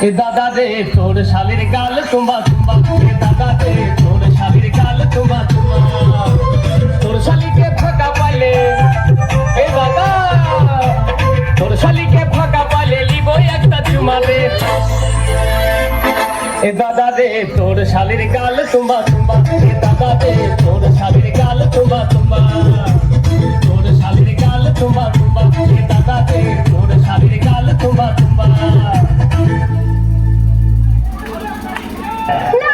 এ দাদা রে তোর শালির গাল তোমা তোমা, এ দাদা রে তোর শালির গাল তোমা তোমা। তোর শালিকে ফাঁকা পাইলে, এ দাদা তোর শালিকে ফাঁকা পাইলে লিব একটা চুমা রে। এ দাদা রে তোর শালির গাল তোমা তোমা, এ দাদা রে তোর শালির গাল তোমা তোমা।